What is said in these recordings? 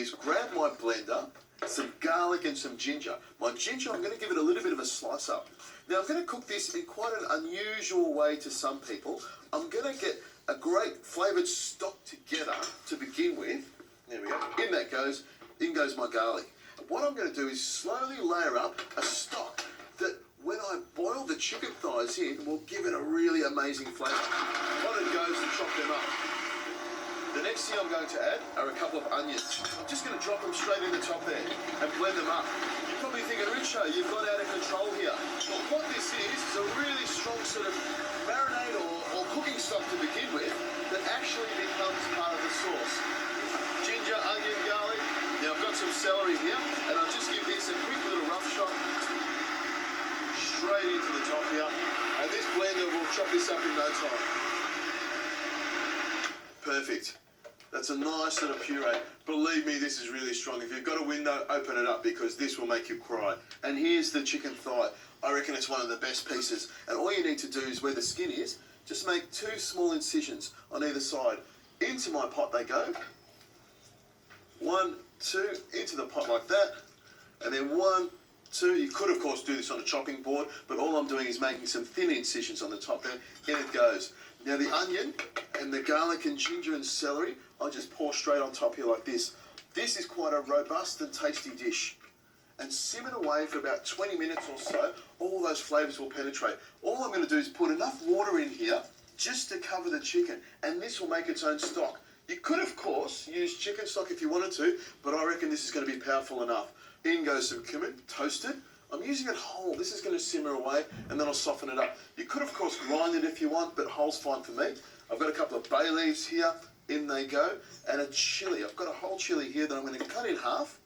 is grab my blender, some garlic and some ginger. My ginger, I'm going to give it a little bit of a slice up. Now I'm going to cook this in quite an unusual way to some people. I'm going to get a great flavoured stock together to begin with. There we go. In goes my garlic. What I'm going to do is slowly layer up a stock that when I boil the chicken thighs in will give it a really amazing flavour. On it goes to chop them up. The next thing I'm going to add are a couple of onions. I'm just going to drop them straight in the top there and blend them up. You're probably thinking, Richo, you've got out of control here. But what this is a really strong sort of marinade or cooking stock to begin with that actually becomes part of the sauce. Ginger, onion, garlic. Now I've got some celery here, and I'll just give this a quick little rough shot straight into the top here. And this blender will chop this up in no time. Perfect. That's a nice sort of puree. Believe me, this is really strong. If you've got a window, open it up because this will make you cry. And here's the chicken thigh. I reckon it's one of the best pieces. And all you need to do is where the skin is, just make 2 small incisions on either side. Into my pot they go. 1, 2, into the pot like that. And then 1, 2. You could, of course, do this on a chopping board, but all I'm doing is making some thin incisions on the top there. In it goes. Now the onion and the garlic and ginger and celery, I'll just pour straight on top here like this. This is quite a robust and tasty dish. And simmer it away for about 20 minutes or so. All those flavours will penetrate. All I'm going to do is put enough water in here just to cover the chicken, and this will make its own stock. You could, of course, use chicken stock if you wanted to, but I reckon this is going to be powerful enough. In goes some cumin, toasted. I'm using it whole. This is going to simmer away, and then I'll soften it up. You could, of course, grind it if you want, but whole's fine for me. I've got a couple of bay leaves here. In they go. And a chilli. I've got a whole chilli here that I'm going to cut in half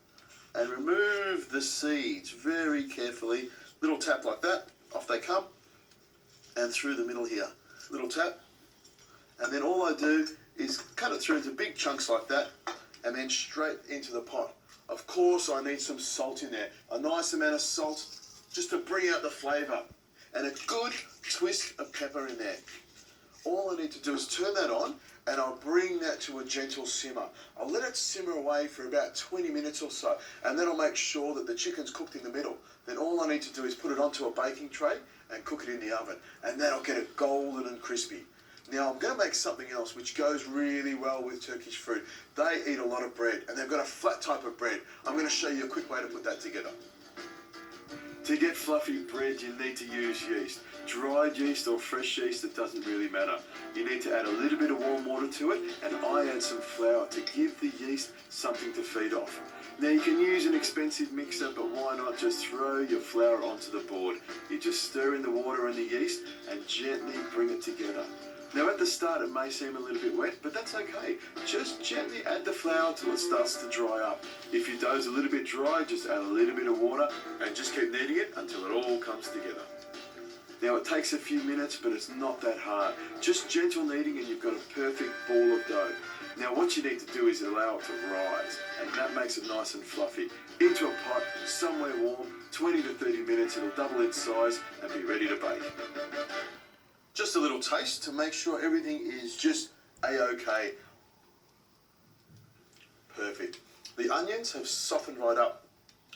and remove the seeds very carefully. Little tap like that. Off they come. And through the middle here. Little tap. And then all I do is cut it through into big chunks like that and then straight into the pot. Of course, I need some salt in there. A nice amount of salt just to bring out the flavour. And a good twist of pepper in there. All I need to do is turn that on and I'll bring that to a gentle simmer. I'll let it simmer away for about 20 minutes or so, and then I'll make sure that the chicken's cooked in the middle. Then all I need to do is put it onto a baking tray and cook it in the oven, and then I'll get it golden and crispy. Now I'm going to make something else which goes really well with Turkish food. They eat a lot of bread, and they've got a flat type of bread. I'm going to show you a quick way to put that together. To get fluffy bread, you need to use yeast. Dried yeast or fresh yeast, it doesn't really matter. You need to add a little bit of warm water to it, and I add some flour to give the yeast something to feed off. Now you can use an expensive mixer, but why not just throw your flour onto the board? You just stir in the water and the yeast and gently bring it together. Now at the start it may seem a little bit wet, but that's okay. Just gently add the flour till it starts to dry up. If your dough's a little bit dry, just add a little bit of water and just keep kneading it until it all comes together. Now it takes a few minutes, but it's not that hard. Just gentle kneading and you've got a perfect ball of dough. Now what you need to do is allow it to rise, and that makes it nice and fluffy. Into a pot, somewhere warm, 20 to 30 minutes, it'll double its size and be ready to bake. Just a little taste to make sure everything is just a-okay. Perfect. The onions have softened right up,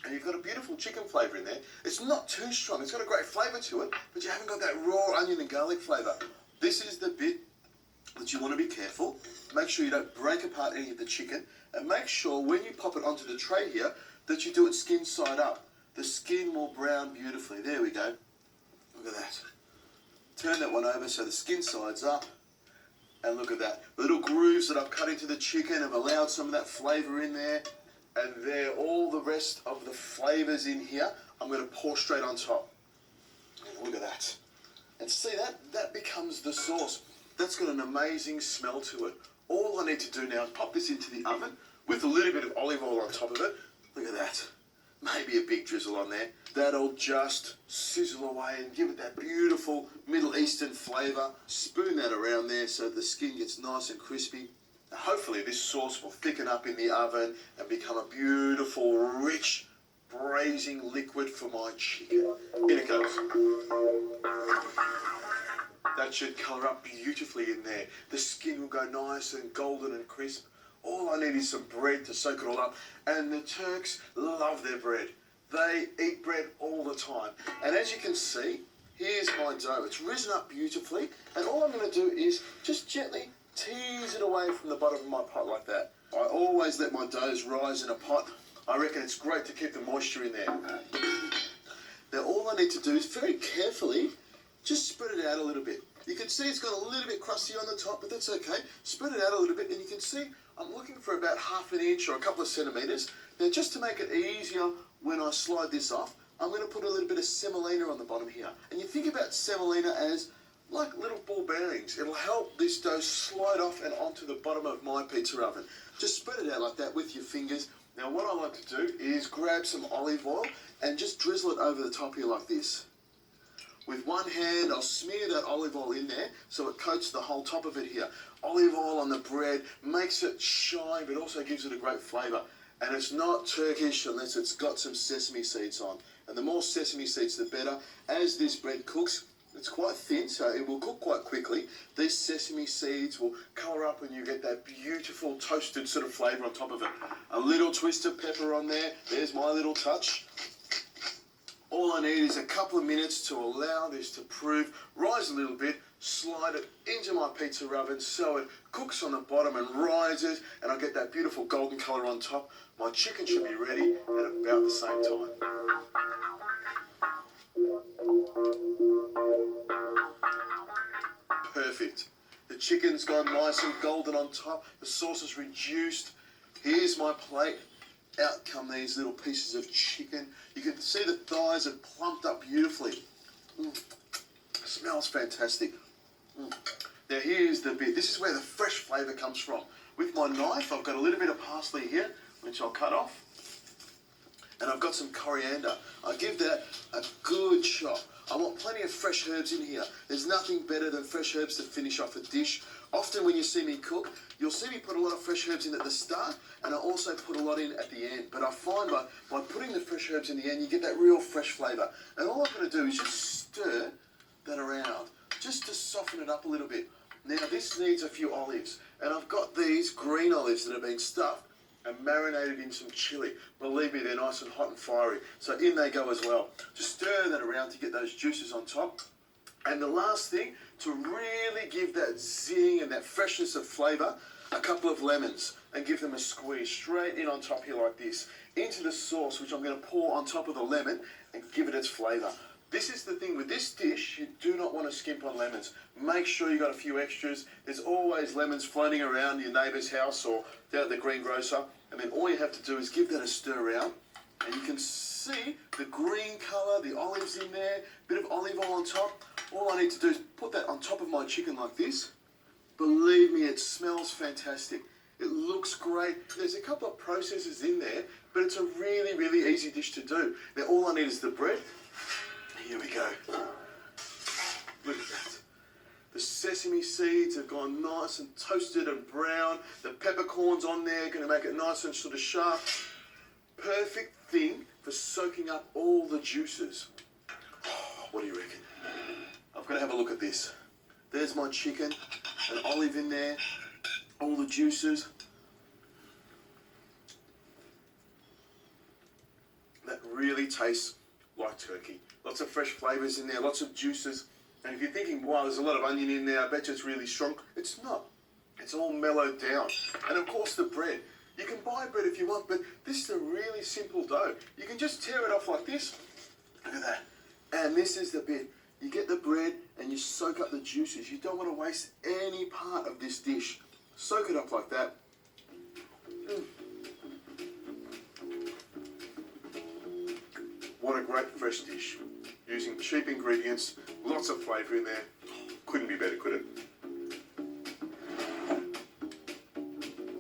and you've got a beautiful chicken flavour in there. It's not too strong. It's got a great flavour to it, but you haven't got that raw onion and garlic flavour. This is the bit that you want to be careful. Make sure you don't break apart any of the chicken, and make sure when you pop it onto the tray here that you do it skin side up. The skin will brown beautifully. There we go. Look at that. Turn that one over so the skin side's up, and look at that. The little grooves that I've cut into the chicken have allowed some of that flavour in there, and there, all the rest of the flavours in here, I'm going to pour straight on top. Look at that. And see that? That becomes the sauce. That's got an amazing smell to it. All I need to do now is pop this into the oven with a little bit of olive oil on top of it. Look at that. Maybe a big drizzle on there. That'll just sizzle away and give it that beautiful Middle Eastern flavour. Spoon that around there so the skin gets nice and crispy. Now hopefully this sauce will thicken up in the oven and become a beautiful, rich, braising liquid for my chicken. In it goes. That should colour up beautifully in there. The skin will go nice and golden and crisp. All I need is some bread to soak it all up. And the Turks love their bread. They eat bread all the time. And as you can see, here's my dough. It's risen up beautifully. And all I'm going to do is just gently tease it away from the bottom of my pot like that. I always let my doughs rise in a pot. I reckon it's great to keep the moisture in there. Now all I need to do is very carefully just spread it out a little bit. You can see it's got a little bit crusty on the top, but that's okay. Spread it out a little bit and you can see I'm looking for about ½ an inch or a couple of centimetres. Now just to make it easier when I slide this off, I'm going to put a little bit of semolina on the bottom here. And you think about semolina as like little ball bearings. It'll help this dough slide off and onto the bottom of my pizza oven. Just spread it out like that with your fingers. Now what I like to do is grab some olive oil and just drizzle it over the top here like this. With one hand, I'll smear that olive oil in there so it coats the whole top of it here. Olive oil on the bread makes it shine, but also gives it a great flavour. And it's not Turkish unless it's got some sesame seeds on. And the more sesame seeds, the better. As this bread cooks, it's quite thin, so it will cook quite quickly. These sesame seeds will colour up and you get that beautiful toasted sort of flavour on top of it. A little twist of pepper on there. There's my little touch. All I need is a couple of minutes to allow this to rise a little bit, slide it into my pizza oven so it cooks on the bottom and rises, and I get that beautiful golden colour on top. My chicken should be ready at about the same time. Perfect. The chicken's gone nice and golden on top. The sauce is reduced. Here's my plate. Out come these little pieces of chicken. You can see the thighs have plumped up beautifully. Smells fantastic. Now here's the bit. This is where the fresh flavour comes from. With my knife, I've got a little bit of parsley here, which I'll cut off. And I've got some coriander. I give that a good chop. I want plenty of fresh herbs in here. There's nothing better than fresh herbs to finish off a dish. Often when you see me cook, you'll see me put a lot of fresh herbs in at the start, and I also put a lot in at the end. But I find by putting the fresh herbs in the end, you get that real fresh flavour. And all I'm going to do is just stir that around, just to soften it up a little bit. Now this needs a few olives, and I've got these green olives that have been stuffed and marinated in some chilli. Believe me, they're nice and hot and fiery. So in they go as well. Just stir that around to get those juices on top. And the last thing, to really give that zing and that freshness of flavour, a couple of lemons and give them a squeeze straight in on top here like this, into the sauce, which I'm going to pour on top of the lemon and give it its flavour. This is the thing with this dish, you do not want to skimp on lemons. Make sure you got a few extras. There's always lemons floating around your neighbour's house or down at the greengrocer. And then all you have to do is give that a stir around. And you can see the green colour, the olives in there, bit of olive oil on top. All I need to do is put that on top of my chicken like this. Believe me, it smells fantastic. It looks great. There's a couple of processes in there, but it's a really, really easy dish to do. Now all I need is the bread. Here we go. Look at that. The sesame seeds have gone nice and toasted and brown. The peppercorns on there are going to make it nice and sort of sharp. Perfect thing for soaking up all the juices. Oh, what do you reckon? I've got to have a look at this. There's my chicken, an olive in there, all the juices. That really tastes like turkey. Lots of fresh flavours in there, lots of juices. And if you're thinking, wow, there's a lot of onion in there, I bet you it's really strong. It's not. It's all mellowed down. And of course the bread. You can buy bread if you want, but this is a really simple dough. You can just tear it off like this. Look at that. And this is the bit. You get the bread and you soak up the juices. You don't want to waste any part of this dish. Soak it up like that. What a great fresh dish. Using cheap ingredients, lots of flavour in there. Couldn't be better, could it?